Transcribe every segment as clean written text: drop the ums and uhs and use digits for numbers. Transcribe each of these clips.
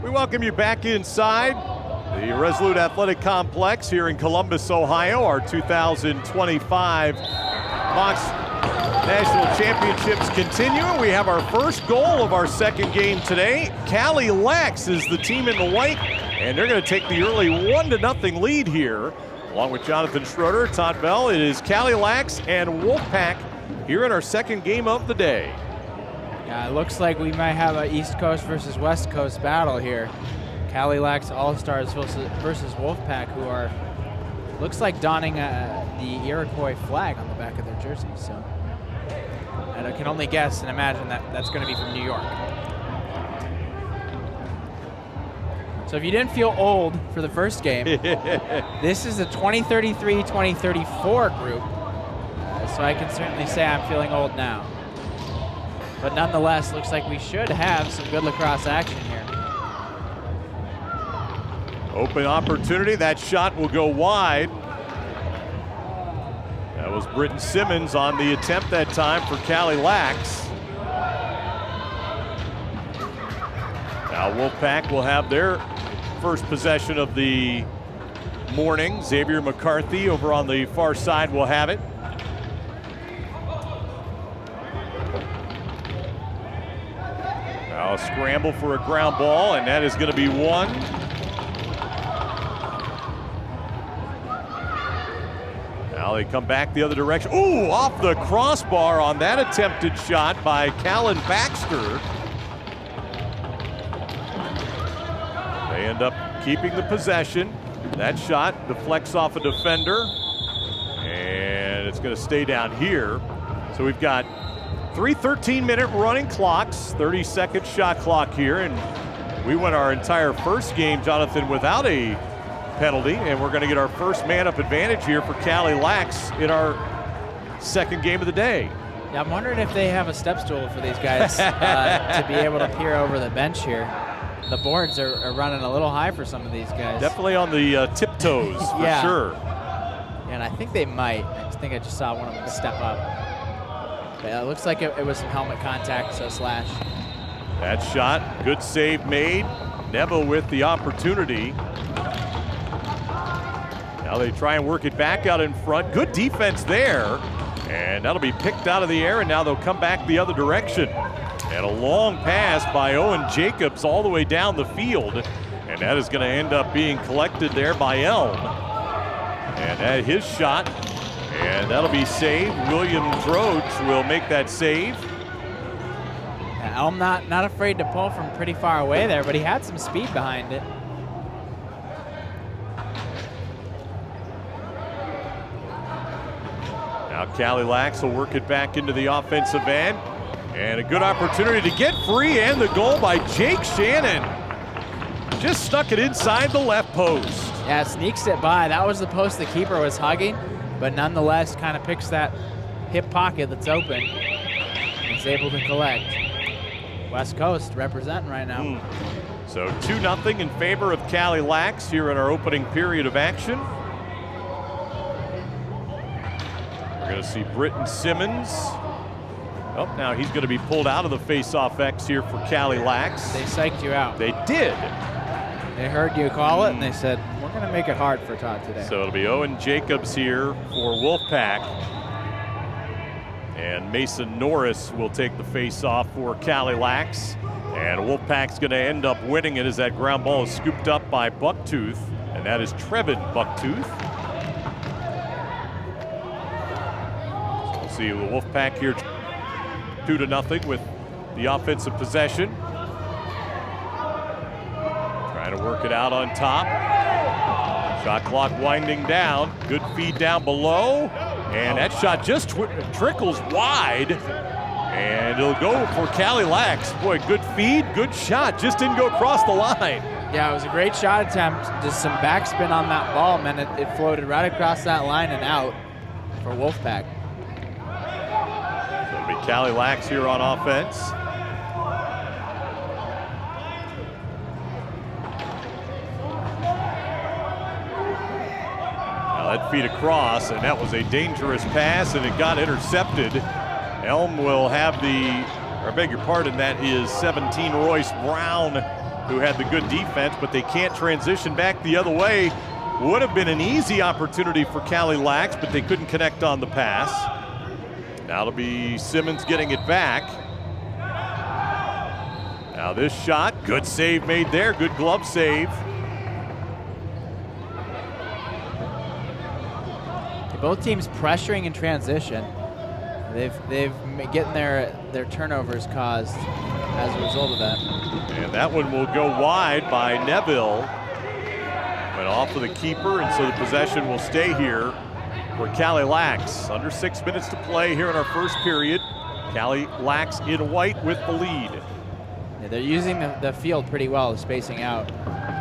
We welcome you back inside the Resolute Athletic Complex here in Columbus, Ohio. Our 2025 Mox National Championships continue. We have our first goal of our second game today. Cali Lax is the team in the white, and they're going to take the early 1-0 lead here. Along with Jonathan Schroeder, Todd Bell, it is Cali Lax and Wolfpack here in our second game of the day. Yeah, it looks like we might have an East Coast versus West Coast battle here. Cali Lax All-Stars versus Wolfpack, who are, looks like donning the Iroquois flag on the back of their jerseys. So, and I can only guess and imagine that that's going to be from New York. So if you didn't feel old for the first game, this is the 2033-2034 group. So I can certainly say I'm feeling old now. But nonetheless, looks like we should have some good lacrosse action here. Open opportunity, that shot will go wide. That was Britton Simmons on the attempt that time for Cali Lax. Now Wolfpack will have their first possession of the morning. Xavier McCarthy over on the far side will have it. Now a scramble for a ground ball, and that is going to be one. Now they come back the other direction. Ooh, off the crossbar on that attempted shot by Callan Baxter. They end up keeping the possession. That shot deflects off a defender, and it's going to stay down here. So we've got 3 13-minute running clocks, 30-second shot clock here, and we went our entire first game, Jonathan, without a penalty, and we're going to get our first man-up advantage here for Cali Lax in our second game of the day. Yeah, I'm wondering if they have a step stool for these guys to be able to peer over the bench here. The boards are running a little high for some of these guys. Definitely on the tiptoes, for yeah. sure. Yeah, and I think they might. I think I just saw one of them step up. Yeah, it looks like it was some helmet contact, so slash. That shot, good save made. Neville with the opportunity. Now they try and work it back out in front. Good defense there. And that'll be picked out of the air, and now they'll come back the other direction. And a long pass by Owen Jacobs all the way down the field. And that is going to end up being collected there by Elm. And at his shot. And that'll be saved. William Droge will make that save. Yeah, Elm not afraid to pull from pretty far away there, but he had some speed behind it. Now Cali Lax will work it back into the offensive end. And a good opportunity to get free, and the goal by Jake Shannon. Just stuck it inside the left post. Yeah, sneaks it by. That was the post the keeper was hugging. But nonetheless, kind of picks that hip pocket that's open. He's able to collect. West Coast representing right now. So 2-0 in favor of Cali Lax here in our opening period of action. We're going to see Britton Simmons. Oh, now he's going to be pulled out of the face-off X here for Cali Lax. They psyched you out. They did. They heard you call it, and they said, we're going to make it hard for Todd today. So it'll be Owen Jacobs here for Wolfpack. And Mason Norris will take the face-off for Cali Lax. And Wolfpack's going to end up winning it as that ground ball is scooped up by Bucktooth. And that is Trevin Bucktooth. So we'll see the Wolfpack here 2-0 with the offensive possession. Trying to work it out on top. Shot clock winding down. Good feed down below. And that shot just trickles wide. And it'll go for Cali Lax. Boy, good feed, good shot. Just didn't go across the line. Yeah, it was a great shot attempt. Just some backspin on that ball, man. It floated right across that line and out for Wolfpack. So it'll be Cali Lax here on offense. That feed across, and that was a dangerous pass, and it got intercepted. Elm will have the, or I beg your pardon, that is 17 Royce Brown who had the good defense, but they can't transition back the other way. Would have been an easy opportunity for Cali Lax, but they couldn't connect on the pass. Now it'll be Simmons getting it back. Now this shot, good save made there, good glove save. Both teams pressuring in transition. They've getting their turnovers caused as a result of that. And that one will go wide by Neville. Went off of the keeper, and so the possession will stay here for Cali Lax. Under 6 minutes to play here in our first period. Cali Lax in white with the lead. Yeah, they're using the field pretty well, spacing out.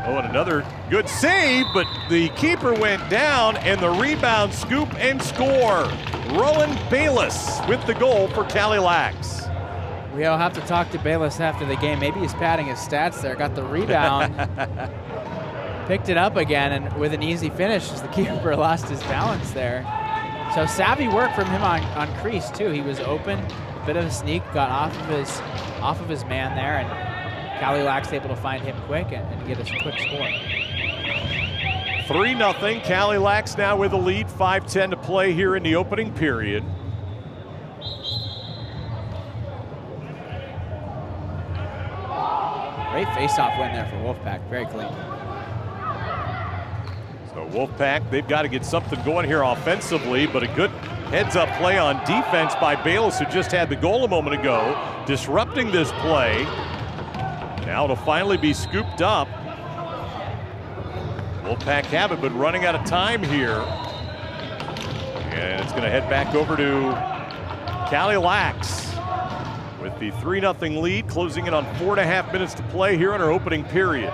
Oh, and another good save, but the keeper went down, and the rebound, scoop, and score. Rowan Bayless with the goal for Cali Lax. We'll have to talk to Bayless after the game. Maybe he's padding his stats there. Got the rebound, picked it up again, and with an easy finish as the keeper lost his balance there. So savvy work from him on crease, too. He was open, a bit of a sneak, got off of his man there, and Cali Lax able to find him quick and get a quick score. 3-0, Cali Lax now with the lead, 5:10 to play here in the opening period. Great face-off win there for Wolfpack, very clean. So Wolfpack, they've got to get something going here offensively, but a good heads-up play on defense by Bayless, who just had the goal a moment ago, disrupting this play. Now it'll finally be scooped up. Wolfpack have it, but running out of time here. And it's going to head back over to Cali Lax with the 3-0 lead, closing in on 4.5 minutes to play here in our opening period.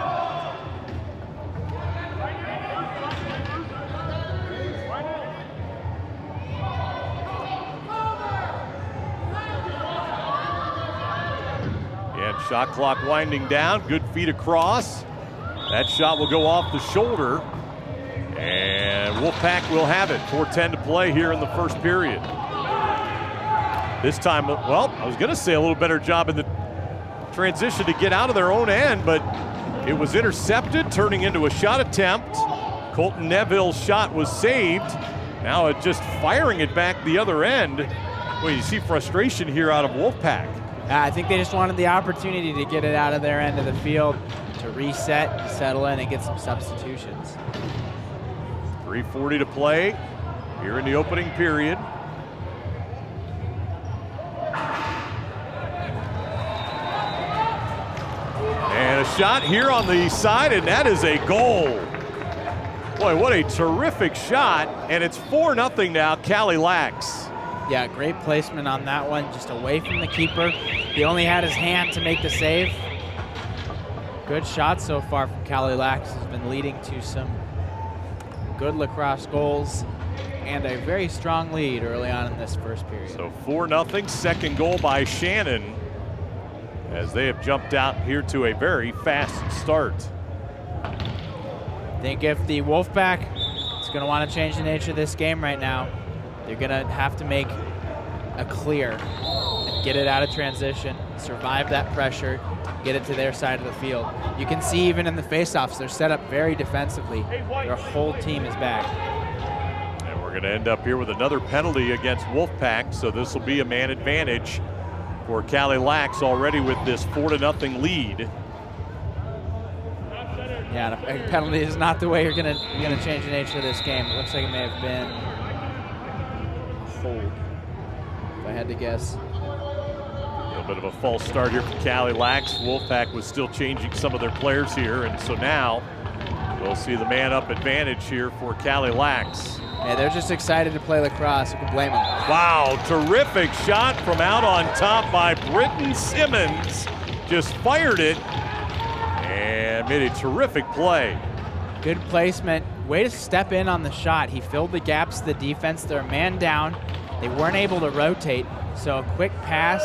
Shot clock winding down, good feet across. That shot will go off the shoulder, and Wolfpack will have it. 4:10 to play here in the first period. This time, well, I was going to say a little better job in the transition to get out of their own end, but it was intercepted, turning into a shot attempt. Colton Neville's shot was saved. Now it's just firing it back the other end. Well, you see frustration here out of Wolfpack. I think they just wanted the opportunity to get it out of their end of the field, to reset, settle in, and get some substitutions. 3:40 to play here in the opening period. And a shot here on the side, and that is a goal. Boy, what a terrific shot, and it's 4-0 now, Cali Lax. Yeah, great placement on that one, just away from the keeper. He only had his hand to make the save. Good shot so far from Cali Lax. Has been leading to some good lacrosse goals and a very strong lead early on in this first period. So 4-0, second goal by Shannon, as they have jumped out here to a very fast start. I think if the Wolfpack is going to want to change the nature of this game right now, they're going to have to make a clear and get it out of transition, survive that pressure, get it to their side of the field. You can see even in the faceoffs, they're set up very defensively. Their whole team is back. And we're going to end up here with another penalty against Wolfpack, so this will be a man advantage for Cali Lax already with this 4-0 lead. Yeah, a penalty is not the way you're gonna change the nature of this game. It looks like it may have been a hold, if I had to guess. A little bit of a false start here for Cali Lax. Wolfpack was still changing some of their players here, and so now we'll see the man-up advantage here for Cali Lax. Yeah, they're just excited to play lacrosse. Who can blame them? Wow, terrific shot from out on top by Britton Simmons. Just fired it and made a terrific play. Good placement. Way to step in on the shot. He filled the gaps of the defense. They're a man down. They weren't able to rotate, so a quick pass.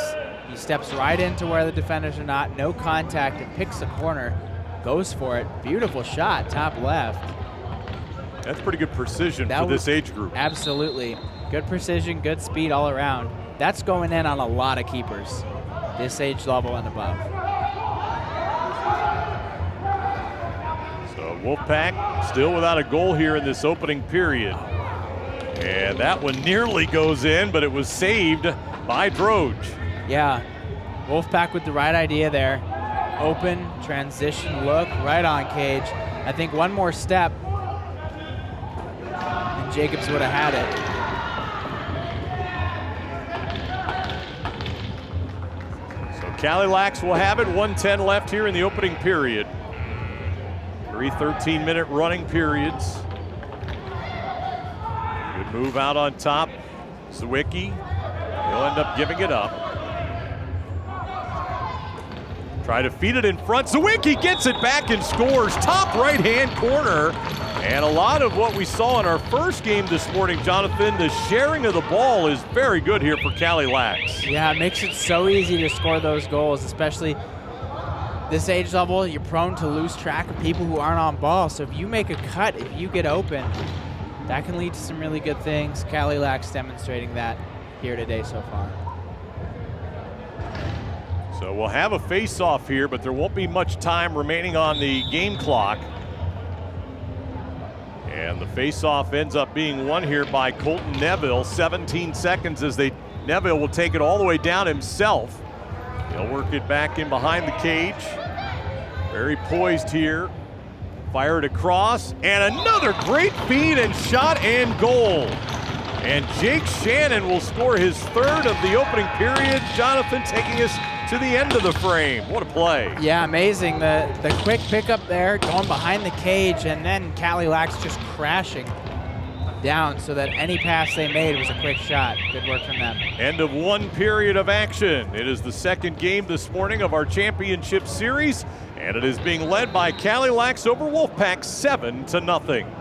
He steps right into where the defenders are not. No contact, and picks the corner. Goes for it. Beautiful shot, top left. That's pretty good precision for this age group. Absolutely. Good precision, good speed all around. That's going in on a lot of keepers, this age level and above. Wolfpack still without a goal here in this opening period. And that one nearly goes in, but it was saved by Droge. Yeah, Wolfpack with the right idea there. Open, transition look, right on Cage. I think one more step, and Jacobs would have had it. So Cali Lax will have it, 1:10 left here in the opening period. 3 13-minute running periods. Good move out on top. Zwicky, he'll end up giving it up. Try to feed it in front. Zwicky gets it back and scores. Top right-hand corner. And a lot of what we saw in our first game this morning, Jonathan, the sharing of the ball is very good here for Cali Lax. Yeah, it makes it so easy to score those goals, especially this age level. You're prone to lose track of people who aren't on ball. So if you make a cut, if you get open, that can lead to some really good things. Cali Lax demonstrating that here today so far. So we'll have a face-off here, but there won't be much time remaining on the game clock. And the face-off ends up being won here by Colton Neville. 17 seconds as Neville will take it all the way down himself. He'll work it back in behind the cage. Very poised here. Fired across, and another great feed and shot and goal. And Jake Shannon will score his third of the opening period. Jonathan taking us to the end of the frame. What a play. Yeah, amazing. The quick pickup there, going behind the cage, and then Cali Lax just crashing down so that any pass they made was a quick shot. Good work from them. End of one period of action. It is the second game this morning of our championship series, and it is being led by Cali Lax over Wolfpack 7-0.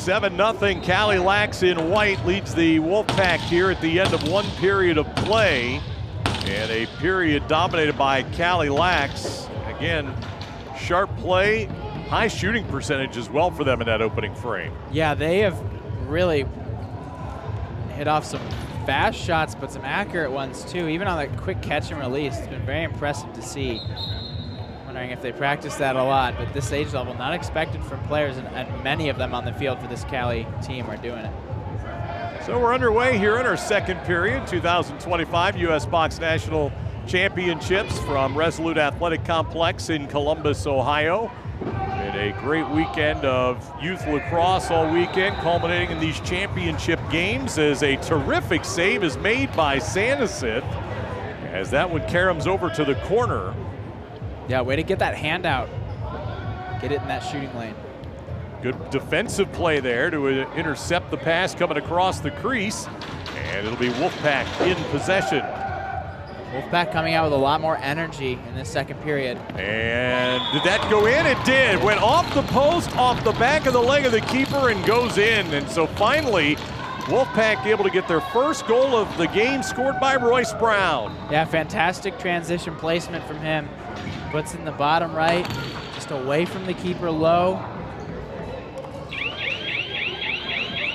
Seven 0 Cali Lax in white leads the Wolfpack here at the end of one period of play, and a period dominated by Cali Lax. Again, sharp play, high shooting percentage as well for them in that opening frame. Yeah, they have really hit off some fast shots, but some accurate ones too. Even on that quick catch and release, it's been very impressive to see. Wondering if they practice that a lot, but this age level, not expected from players, and many of them on the field for this Cali team are doing it. So we're underway here in our second period, 2025 U.S. Box National Championships from Resolute Athletic Complex in Columbus, Ohio. And a great weekend of youth lacrosse all weekend, culminating in these championship games as a terrific save is made by Sanisith as that one caroms over to the corner. Yeah, way to get that hand out. Get it in that shooting lane. Good defensive play there to intercept the pass coming across the crease. And it'll be Wolfpack in possession. Wolfpack coming out with a lot more energy in this second period. And did that go in? It did. Went off the post, off the back of the leg of the keeper, and goes in. And so finally, Wolfpack able to get their first goal of the game, scored by Royce Brown. Yeah, fantastic transition placement from him. Puts in the bottom right, just away from the keeper low.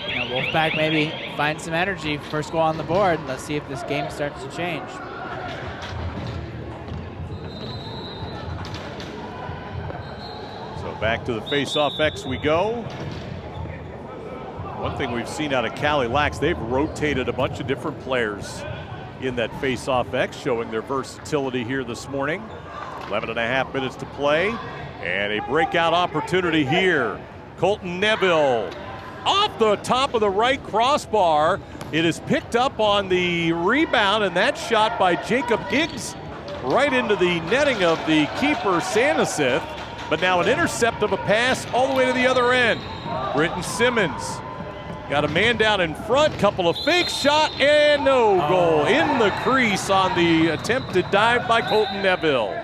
Now Wolfpack maybe finds some energy. First goal on the board. Let's see if this game starts to change. So back to the face-off X we go. One thing we've seen out of Cali Lax, they've rotated a bunch of different players in that face-off X, showing their versatility here this morning. 11.5 minutes to play, and a breakout opportunity here. Colton Neville off the top of the right crossbar. It is picked up on the rebound, and that shot by Jacob Higgs right into the netting of the keeper, Sanesith. But now an intercept of a pass all the way to the other end. Britton Simmons got a man down in front, couple of fakes, shot, and no goal. In the crease on the attempted dive by Colton Neville.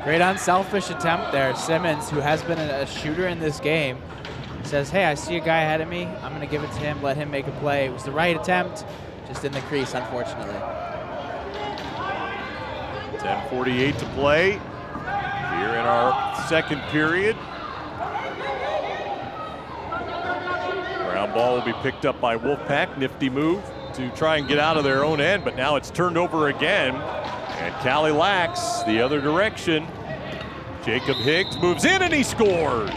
Great unselfish attempt there. Simmons, who has been a shooter in this game, says, hey, I see a guy ahead of me. I'm going to give it to him, let him make a play. It was the right attempt, just in the crease, unfortunately. 10:48 to play here in our second period. Ground ball will be picked up by Wolfpack. Nifty move to try and get out of their own end, but now it's turned over again. And Cali Lax the other direction. Jacob Higgs moves in and he scores.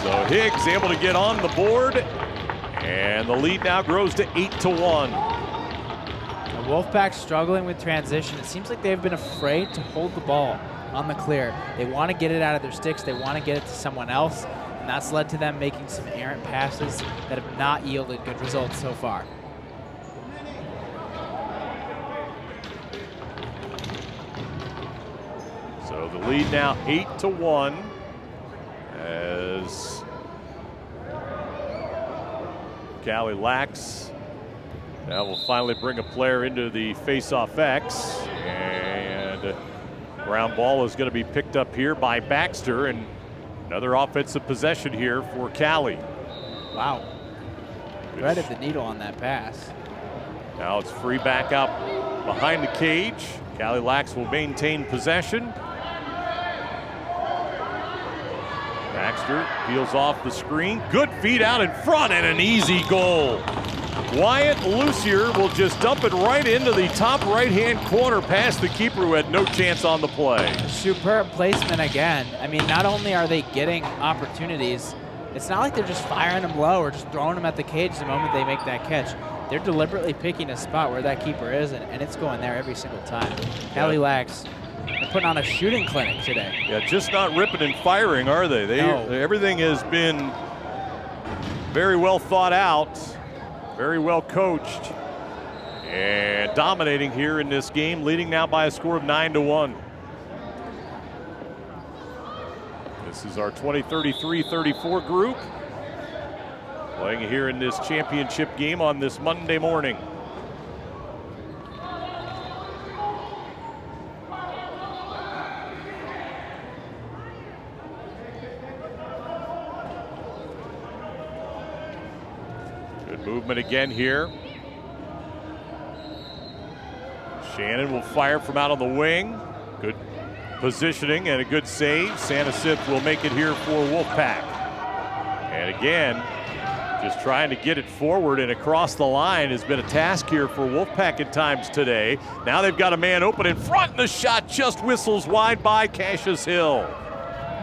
So Higgs able to get on the board, and the lead now grows to 8-1. The Wolfpack struggling with transition. It seems like they've been afraid to hold the ball on the clear. They want to get it out of their sticks. They want to get it to someone else, and that's led to them making some errant passes that have not yielded good results so far. So the lead now 8-1 as Cali Lax now will finally bring a player into the face-off X, and ground ball is going to be picked up here by Baxter, and another offensive possession here for Cali. Wow. Threaded the needle on that pass. Now it's free back out behind the cage. Cali Lax will maintain possession. Baxter peels off the screen. Good feed out in front and an easy goal. Wyatt Lucier will just dump it right into the top right-hand corner past the keeper, who had no chance on the play. Superb placement again. I mean, not only are they getting opportunities, it's not like they're just firing them low or just throwing them at the cage the moment they make that catch. They're deliberately picking a spot where that keeper is, and it's going there every single time. Cali Lax, they're putting on a shooting clinic today. Yeah, just not ripping and firing, are they? No. Everything has been very well thought out, very well coached, and dominating here in this game, leading now by a score of 9-1. This is our 20-33-34 group, playing here in this championship game on this Monday morning. Good movement again here. Shannon will fire from out on the wing. Good positioning and a good save. Sanesith will make it here for Wolfpack. And again, just trying to get it forward and across the line has been a task here for Wolfpack at times today. Now they've got a man open in front, and the shot just whistles wide by Cassius Hill.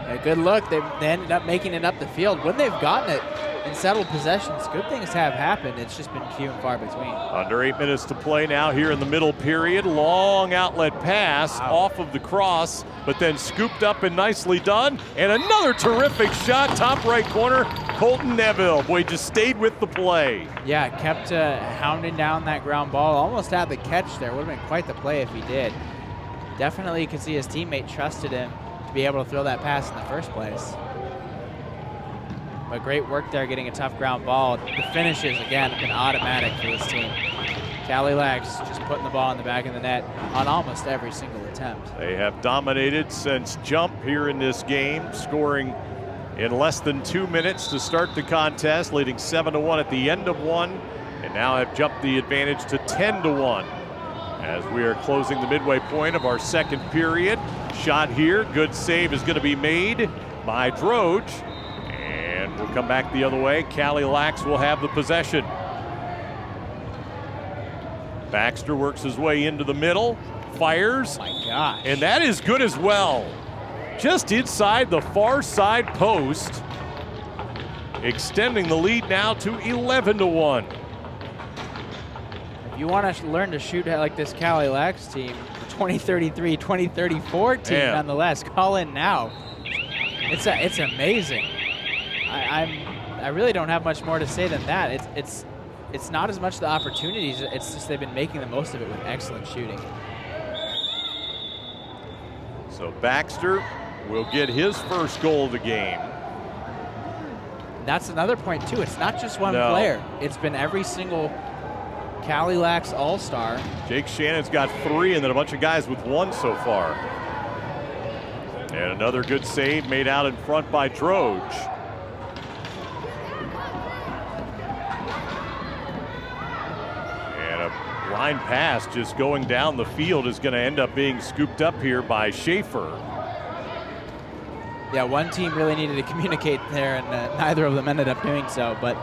A good look. They ended up making it up the field. When they've gotten it in settled possessions, good things have happened. It's just been few and far between. Under 8 minutes to play now here in the middle period. Long outlet pass off of the cross, but then scooped up and nicely done. And another terrific shot, top right corner, Colton Neville. Boy, just stayed with the play. Yeah, kept hounding down that ground ball. Almost had the catch there. Would have been quite the play if he did. Definitely you could see his teammate trusted him to be able to throw that pass in the first place. But great work there getting a tough ground ball. The finishes, again, have been automatic for this team. Cali Lax just putting the ball in the back of the net on almost every single attempt. They have dominated since jump here in this game, scoring in less than 2 minutes to start the contest, leading 7-1 at the end of one, and now have jumped the advantage to 10-1 as we are closing the midway point of our second period. Shot here, good save is going to be made by Droge. And we'll come back the other way. Cali Lax will have the possession. Baxter works his way into the middle, fires. Oh my gosh. And that is good as well. Just inside the far side post. extending the lead now to 11-1. If you want to learn to shoot like this Cali Lax team, the 2033, 2034 team nonetheless, call in now. It's amazing. I really don't have much more to say than that. It's not as much the opportunities, it's just they've been making the most of it with excellent shooting. So Baxter will get his first goal of the game. That's another point too. It's not just one player. It's been every single Cali Lax All-Star. Jake Shannon's got 3 and then a bunch of guys with 1 so far. And another good save made out in front by Droge. And a line pass just going down the field is going to end up being scooped up here by Schaefer. Yeah, one team really needed to communicate there, and neither of them ended up doing so, but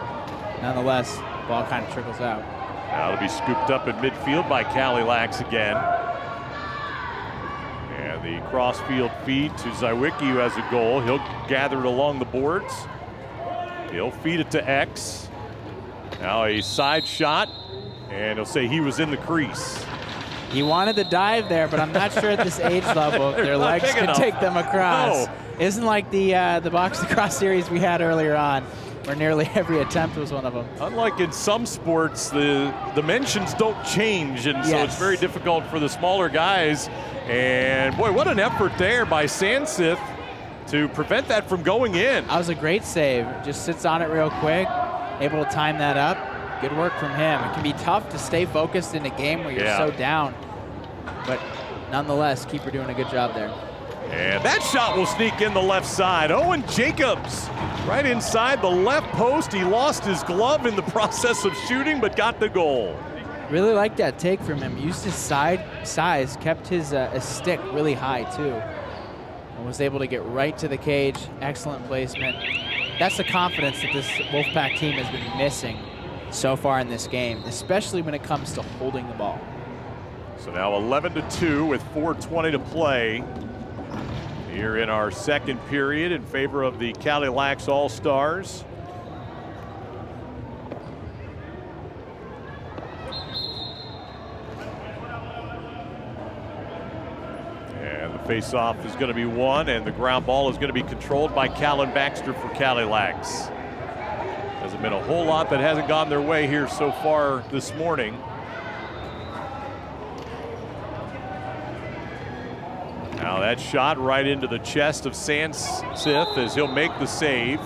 nonetheless, ball kind of trickles out. Now it'll be scooped up in midfield by Cali Lax again. And the crossfield feed to Zywicki, who has a goal. He'll gather it along the boards. He'll feed it to X. Now a side shot, and he'll say he was in the crease. He wanted to dive there, but I'm not sure at this age level if their legs can take them across. No. Isn't like the box lacrosse series we had earlier on, where nearly every attempt was one of them. Unlike in some sports, the dimensions don't change, and so it's very difficult for the smaller guys. And boy, what an effort there by Sansith to prevent that from going in. That was a great save. Just sits on it real quick, able to time that up. Good work from him. It can be tough to stay focused in a game where you're so down, but nonetheless, keeper doing a good job there. And that shot will sneak in the left side. Owen Jacobs right inside the left post. He lost his glove in the process of shooting, but got the goal. Really like that take from him. Used his size, kept his stick really high too, and was able to get right to the cage. Excellent placement. That's the confidence that this Wolfpack team has been missing so far in this game, especially when it comes to holding the ball. So now 11-2 with 4:20 to play here in our second period in favor of the Cali Lax All-Stars. And the face-off is going to be won, and the ground ball is going to be controlled by Callan Baxter for Cali Lax. Hasn't been a whole lot that hasn't gone their way here so far this morning. Now that shot right into the chest of Sansith as he'll make the save.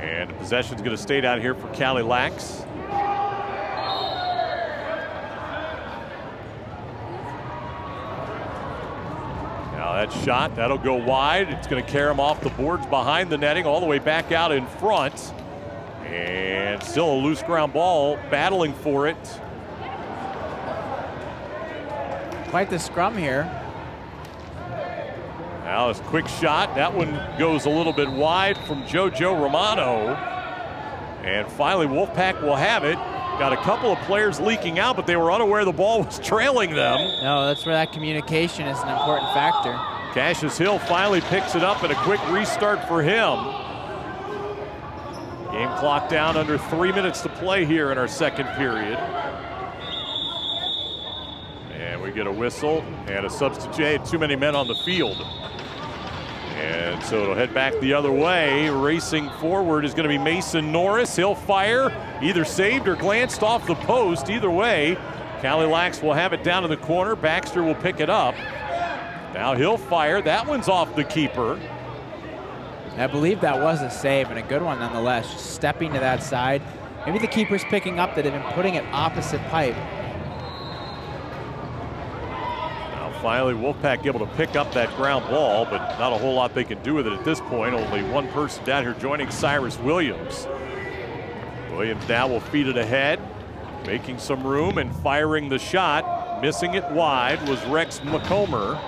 And the possession's going to stay down here for Cali Lax. Now that shot, that'll go wide. It's going to carry him off the boards behind the netting all the way back out in front. And still a loose ground ball, battling for it. Quite the scrum here. Now a quick shot. That one goes a little bit wide from Jojo Romano. And finally Wolfpack will have it. Got a couple of players leaking out, but they were unaware the ball was trailing them. No, that's where that communication is an important factor. Cassius Hill finally picks it up, and a quick restart for him. Game clock down under 3 minutes to play here in our second period. And we get a whistle and a substitute. Too many men on the field. And so it'll head back the other way. Racing forward is going to be Mason Norris. He'll fire, either saved or glanced off the post. Either way, Cali Lax will have it down in the corner. Baxter will pick it up. Now he'll fire. That one's off the keeper. I believe that was a save, and a good one nonetheless. Just stepping to that side. Maybe the keeper's picking up that they've been putting it opposite pipe. Now finally Wolfpack able to pick up that ground ball, but not a whole lot they can do with it at this point. Only one person down here joining Cyrus Williams. Williams now will feed it ahead, making some room and firing the shot. Missing it wide was Rex McComber.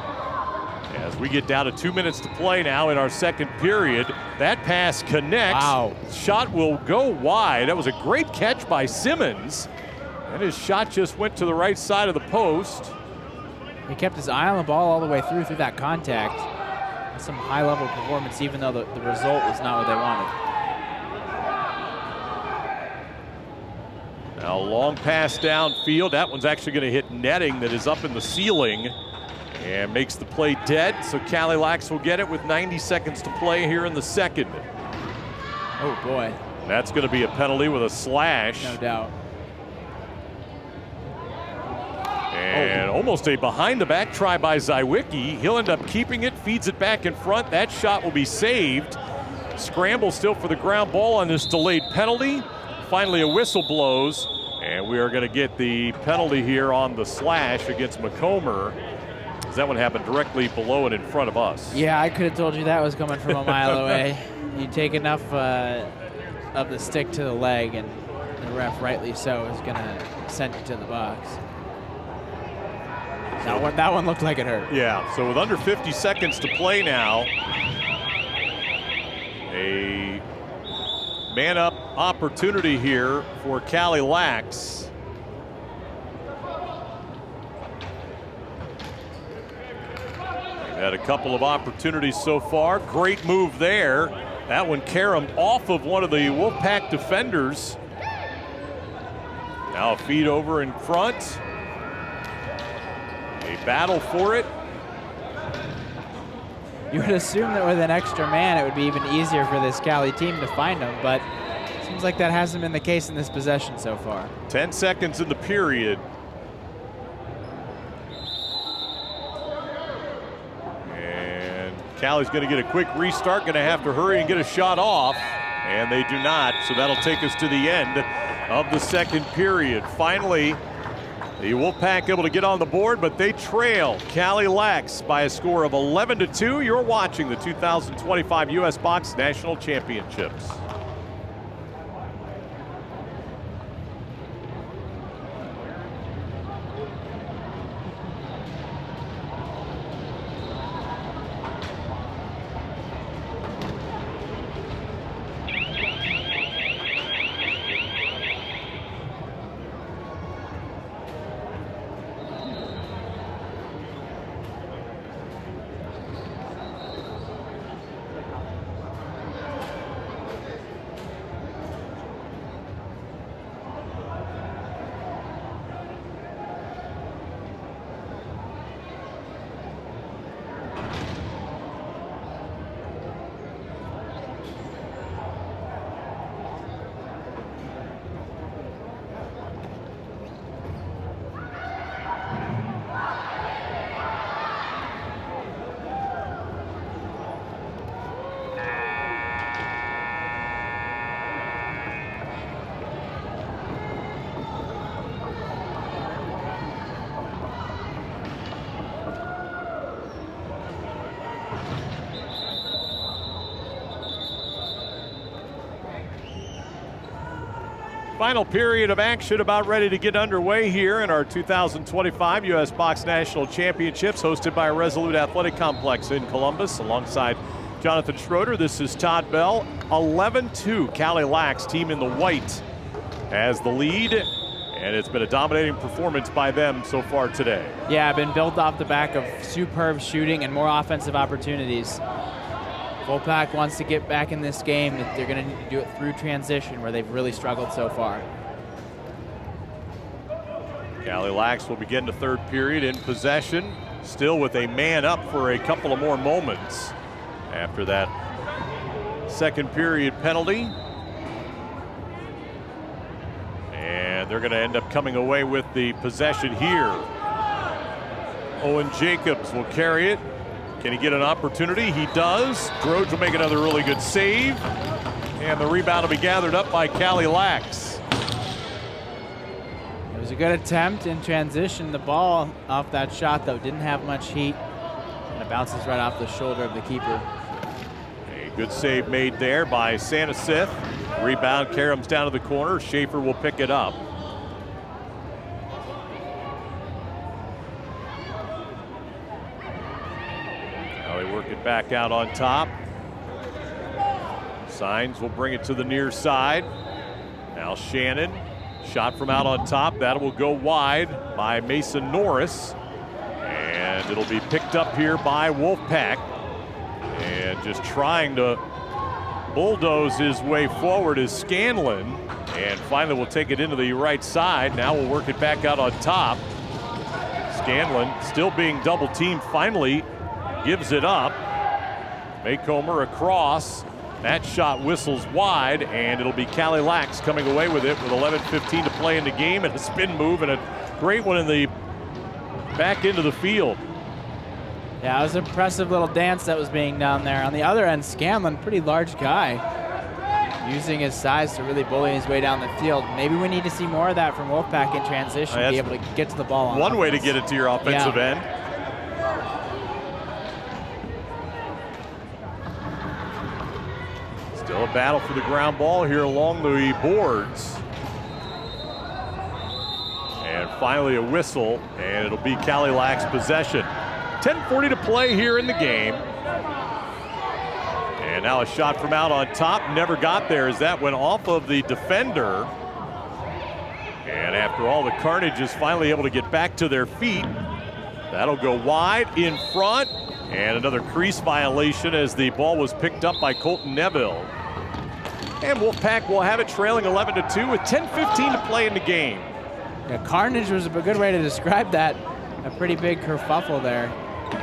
As we get down to 2 minutes to play now in our second period, that pass connects. Wow. Shot will go wide. That was a great catch by Simmons. And his shot just went to the right side of the post. He kept his eye on the ball all the way through that contact. Some high-level performance, even though the result was not what they wanted. Now long pass downfield. That one's actually going to hit netting that is up in the ceiling and makes the play dead. So Cali Lax will get it with 90 seconds to play here in the second. Oh boy. That's going to be a penalty with a slash. No doubt. And almost a behind-the-back try by Zywicki. He'll end up keeping it, feeds it back in front. That shot will be saved. Scramble still for the ground ball on this delayed penalty. Finally, a whistle blows, and we are going to get the penalty here on the slash against McComber. That one happened directly below and in front of us. Yeah, I could have told you that was coming from a mile away. You take enough of the stick to the leg, and the ref, rightly so, is going to send you to the box. That one looked like it hurt. Yeah, so with under 50 seconds to play now, a man-up opportunity here for Cali Lax. They've had a couple of opportunities so far. Great move there. That one caromed off of one of the Wolfpack defenders. Now a feed over in front. A battle for it. You would assume that with an extra man, it would be even easier for this Cali team to find him, but it seems like that hasn't been the case in this possession so far. 10 seconds in the period. And Cali's going to get a quick restart, going to have to hurry and get a shot off, and they do not, so that'll take us to the end of the second period. Finally, the Wolfpack able to get on the board, but they trail Cali Lax by a score of 11-2. You're watching the 2025 U.S. Box National Championships. Final period of action about ready to get underway here in our 2025 U.S. Box National Championships, hosted by Resolute Athletic Complex in Columbus. Alongside Jonathan Schroeder, this is Todd Bell. 11-2, Cali Lax, team in the white, has the lead, and it's been a dominating performance by them so far today. Yeah, been built off the back of superb shooting and more offensive opportunities. Wolfpack wants to get back in this game. They're going to do it through transition, where they've really struggled so far. Cali Lax will begin the third period in possession, still with a man up for a couple of more moments after that second period penalty. And they're going to end up coming away with the possession here. Owen Jacobs will carry it. Can he get an opportunity? He does. Droge will make another really good save. And the rebound will be gathered up by Cali Lax. It was a good attempt in transition. The ball off that shot, though, didn't have much heat. And it bounces right off the shoulder of the keeper. A good save made there by Sanesith. Rebound caroms down to the corner. Schaefer will pick it up. Work it back out on top. Signs will bring it to the near side. Now Shannon, shot from out on top. That will go wide by Mason Norris. And it'll be picked up here by Wolfpack. And just trying to bulldoze his way forward is Scanlon. And finally we'll take it into the right side. Now we'll work it back out on top. Scanlon still being double teamed, finally gives it up. Maycomer across. That shot whistles wide, and it'll be Cali Lax coming away with it with 11:15 to play in the game, and a spin move and a great one in the back into the field. Yeah, it was an impressive little dance that was being done there. On the other end, Scanlon, pretty large guy, using his size to really bully his way down the field. Maybe we need to see more of that from Wolfpack in transition, be able to get to the ball on one way to offense. get it to your offensive end. Still a battle for the ground ball here along the boards. And finally a whistle, and it'll be Cali Lax possession. 10:40 to play here in the game. And now a shot from out on top, never got there as that went off of the defender. And after all the carnage, is finally able to get back to their feet. That'll go wide in front, and another crease violation as the ball was picked up by Colton Neville. And Wolfpack will have it trailing 11-2 with 10:15 to play in the game. Yeah, carnage was a good way to describe that. A pretty big kerfuffle there.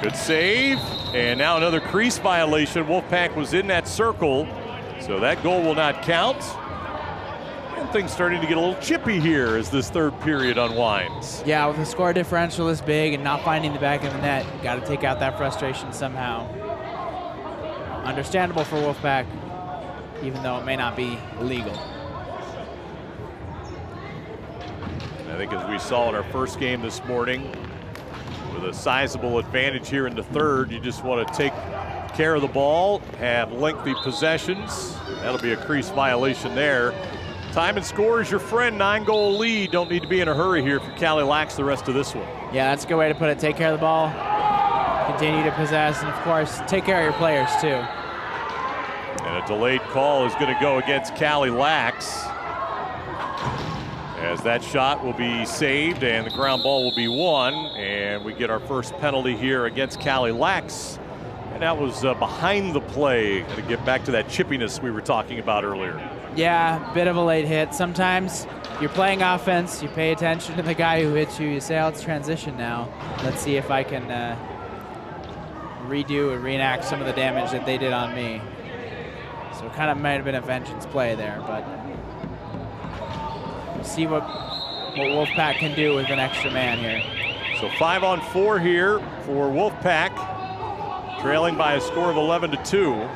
Good save, and now another crease violation. Wolfpack was in that circle, so that goal will not count. And things starting to get a little chippy here as this third period unwinds. Yeah, with the score differential this big and not finding the back of the net, got to take out that frustration somehow. Understandable for Wolfpack, even though it may not be illegal. I think as we saw in our first game this morning, with a sizable advantage here in the third, you just want to take care of the ball, have lengthy possessions. That'll be a crease violation there. Time and score is your friend, 9-goal lead. Don't need to be in a hurry here for Cali Lax the rest of this one. Yeah, that's a good way to put it. Take care of the ball, continue to possess, and of course, take care of your players too. And a delayed call is going to go against Cali Lax, as that shot will be saved and the ground ball will be won, and we get our first penalty here against Cali Lax. And that was behind the play to get back to that chippiness we were talking about earlier. Yeah, bit of a late hit. Sometimes you're playing offense, you pay attention to the guy who hits you, you say, oh, let's transition now. Let's see if I can redo and reenact some of the damage that they did on me. So it kind of might have been a vengeance play there, but we'll see what Wolfpack can do with an extra man here. So 5-on-4 here for Wolfpack, trailing by a score of 11-2.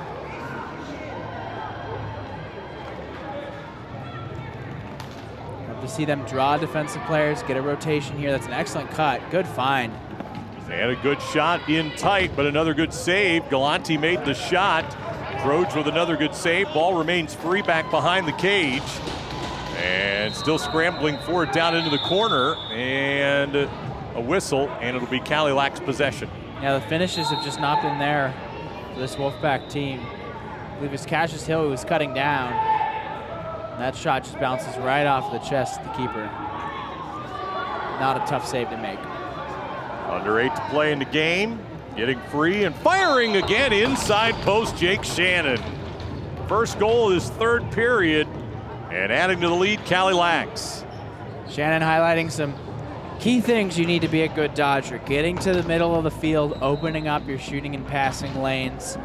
Love to see them draw defensive players, get a rotation here. That's an excellent cut. Good find. And a good shot in tight, but another good save. Galante made the shot. Droge with another good save. Ball remains free back behind the cage. And still scrambling for it down into the corner. And a whistle, and it'll be Cali Lax possession. Yeah, the finishes have just not been there for this Wolfpack team. I believe it's Cassius Hill who was cutting down. And that shot just bounces right off the chest of the keeper. Not a tough save to make. Under 8 to play in the game. Getting free and firing again inside post, Jake Shannon. First goal of this third period, and adding to the lead, Cali Lax. Shannon highlighting some key things you need to be a good Dodger. Getting to the middle of the field, opening up your shooting and passing lanes,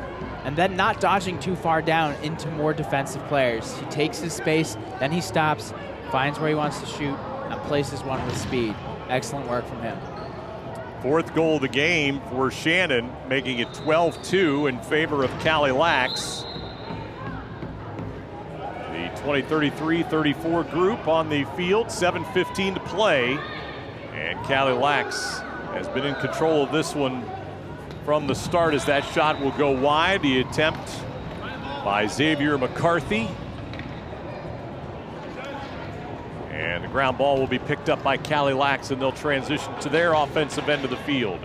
and then not dodging too far down into more defensive players. He takes his space, then he stops, finds where he wants to shoot, and places one with speed. Excellent work from him. Fourth goal of the game for Shannon, making it 12-2 in favor of Cali Lax. The 20-33-34 group on the field, 7:15 to play. And Cali Lax has been in control of this one from the start as that shot will go wide. The attempt by Xavier McCarthy. And the ground ball will be picked up by Cali Lax, and they'll transition to their offensive end of the field.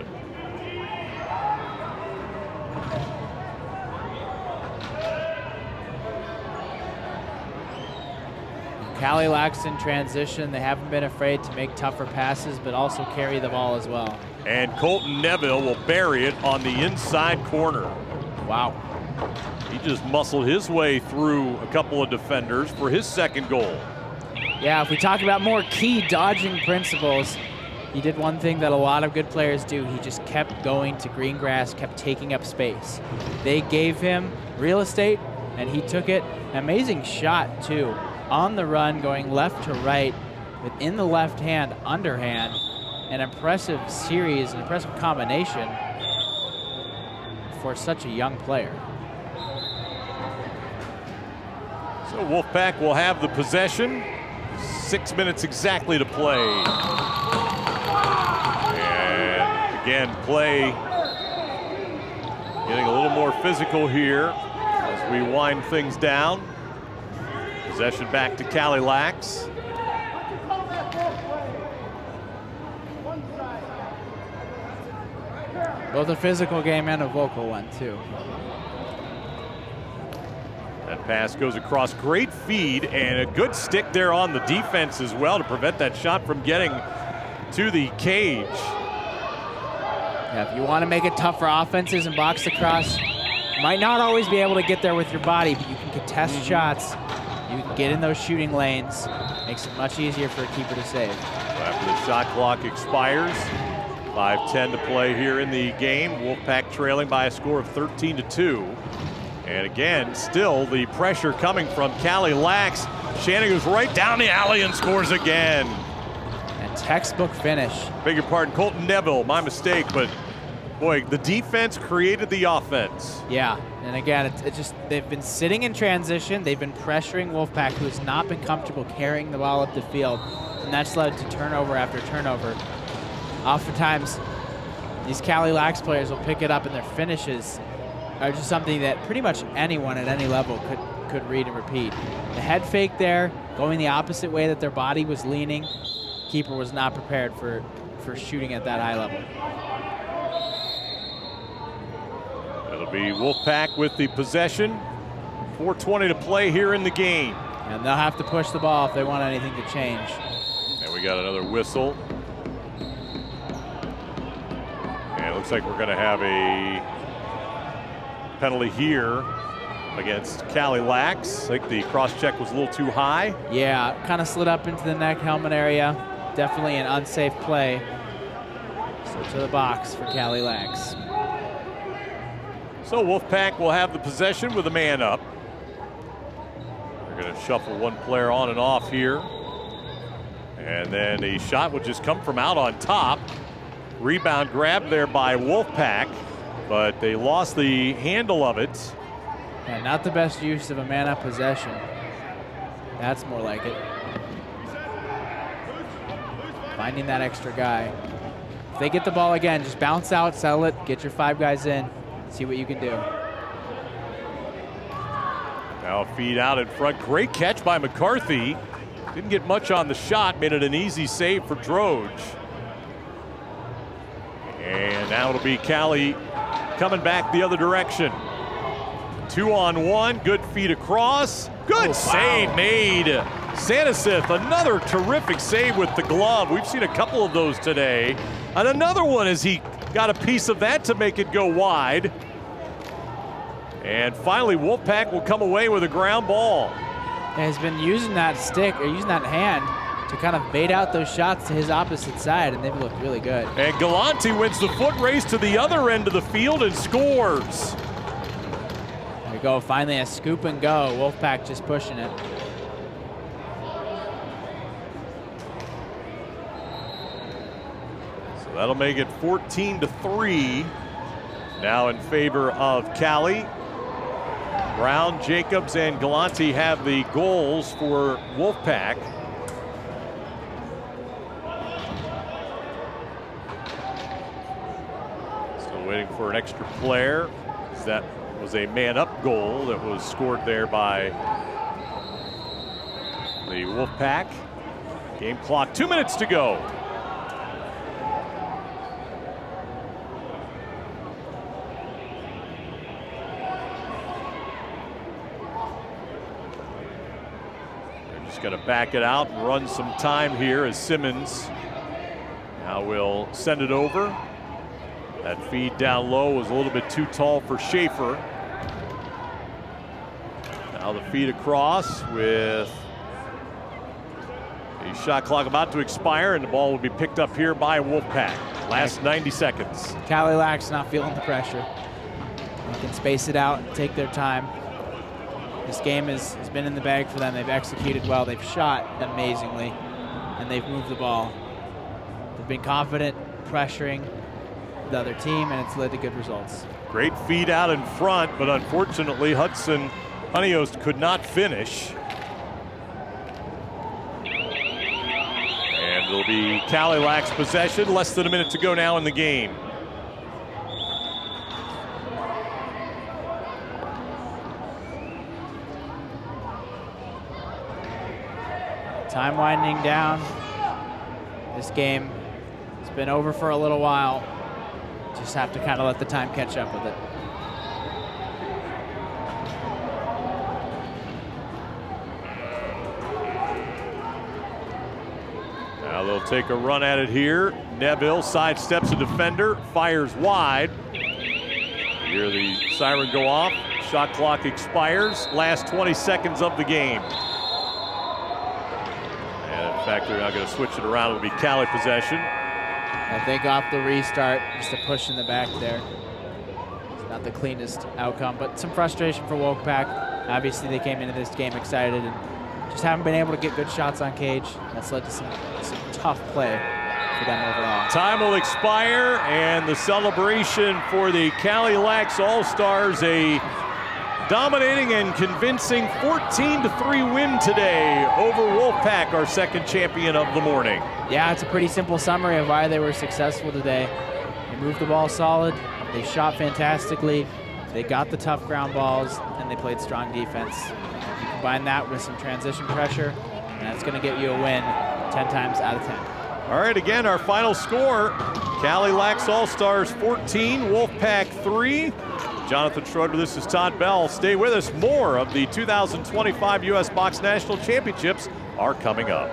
Cali Lax in transition. They haven't been afraid to make tougher passes, but also carry the ball as well. And Colton Neville will bury it on the inside corner. Wow. He just muscled his way through a couple of defenders for his second goal. Yeah, if we talk about more key dodging principles, he did one thing that a lot of good players do. He just kept going to green grass, kept taking up space. They gave him real estate, and he took it. An amazing shot, too. On the run, going left to right, within the left hand, underhand. An impressive series, an impressive combination for such a young player. So Wolfpack will have the possession. 6 minutes exactly to play. And again, play getting a little more physical here as we wind things down. Possession back to Cali Lax. Both a physical game and a vocal one, too. That pass goes across, great feed, and a good stick there on the defense as well to prevent that shot from getting to the cage. Yeah, if you want to make it tough for offenses and box across, you might not always be able to get there with your body, but you can contest shots. You can get in those shooting lanes. Makes it much easier for a keeper to save. So after the shot clock expires, 5:10 to play here in the game. Wolfpack trailing by a score of 13-2. And again, still the pressure coming from Cali Lax. Shannon goes right down the alley and scores again. And textbook finish. Beg your pardon, Colton Neville, my mistake, but boy, the defense created the offense. Yeah, and again, it's just they've been sitting in transition. They've been pressuring Wolfpack, who has not been comfortable carrying the ball up the field, and that's led to turnover after turnover. Oftentimes, these Cali Lax players will pick it up, and their finishes are just something that pretty much anyone at any level could read and repeat. The head fake there, going the opposite way that their body was leaning. Keeper was not prepared for shooting at that high level. It'll be Wolfpack with the possession. 4:20 to play here in the game. And they'll have to push the ball if they want anything to change. And we got another whistle. And it looks like we're going to have a penalty here against Cali Lax. I think the cross-check was a little too high. Yeah, kind of slid up into the neck helmet area. Definitely an unsafe play. So to the box for Cali Lax. So Wolfpack will have the possession with a man up. They're going to shuffle one player on and off here. And then a shot will just come from out on top. Rebound grab there by Wolfpack, but they lost the handle of it. And not the best use of a man-up possession. That's more like it. Finding that extra guy. If they get the ball again, just bounce out, settle it, get your 5 guys in, see what you can do. Now a feed out in front. Great catch by McCarthy. Didn't get much on the shot, made it an easy save for Droge. And now it'll be Cali coming back the other direction. 2-on-1, good feed across. Good save made. Sanisith, another terrific save with the glove. We've seen a couple of those today. And another one as he got a piece of that to make it go wide. And finally, Wolfpack will come away with a ground ball. And has been using that stick, or using that hand, to kind of bait out those shots to his opposite side, and they've looked really good. And Galante wins the foot race to the other end of the field and scores. There we go, finally a scoop and go. Wolfpack just pushing it. So that'll make it 14-3. Now in favor of Cali. Brown, Jacobs, and Galante have the goals for Wolfpack. Still waiting for an extra player. That was a man-up goal that was scored there by the Wolfpack. Game clock, 2 minutes to go. Going to back it out and run some time here as Simmons now will send it over. That feed down low was a little bit too tall for Schaefer. Now the feed across with The shot clock about to expire, and the ball will be picked up here by Wolfpack. Last 90 seconds. Cali Lax not feeling the pressure. They can space it out and take their time. This game has been in the bag for them. They've executed well. They've shot amazingly, and they've moved the ball. They've been confident, pressuring the other team, and it's led to good results. Great feed out in front, but unfortunately Hudson Honeyhost could not finish. And it'll be Cali Lax possession. Less than a minute to go now in the game. Time winding down. This game has been over for a little while. Just have to kind of let the time catch up with it. Now they'll take a run at it here. Neville sidesteps a defender, fires wide. Hear the siren go off. Shot clock expires. Last 20 seconds of the game. And in fact, they're now going to switch it around. It'll be Cali possession. I think off the restart, just a push in the back there. It's not the cleanest outcome, but some frustration for Wolfpack. Obviously, they came into this game excited and just haven't been able to get good shots on cage. That's led to some tough play for them overall. Time will expire, and the celebration for the Cali Lax All-Stars, a dominating and convincing 14-3 win today over Wolfpack, our second champion of the morning. Yeah, it's a pretty simple summary of why they were successful today. They moved the ball solid, they shot fantastically, they got the tough ground balls, and they played strong defense. You combine that with some transition pressure, and that's going to get you a win 10 times out of 10. All right, again, our final score, Cali Lax All-Stars 14, Wolfpack 3. Jonathan Schroeder, this is Todd Bell. Stay with us. More of the 2025 U.S. Box National Championships are coming up.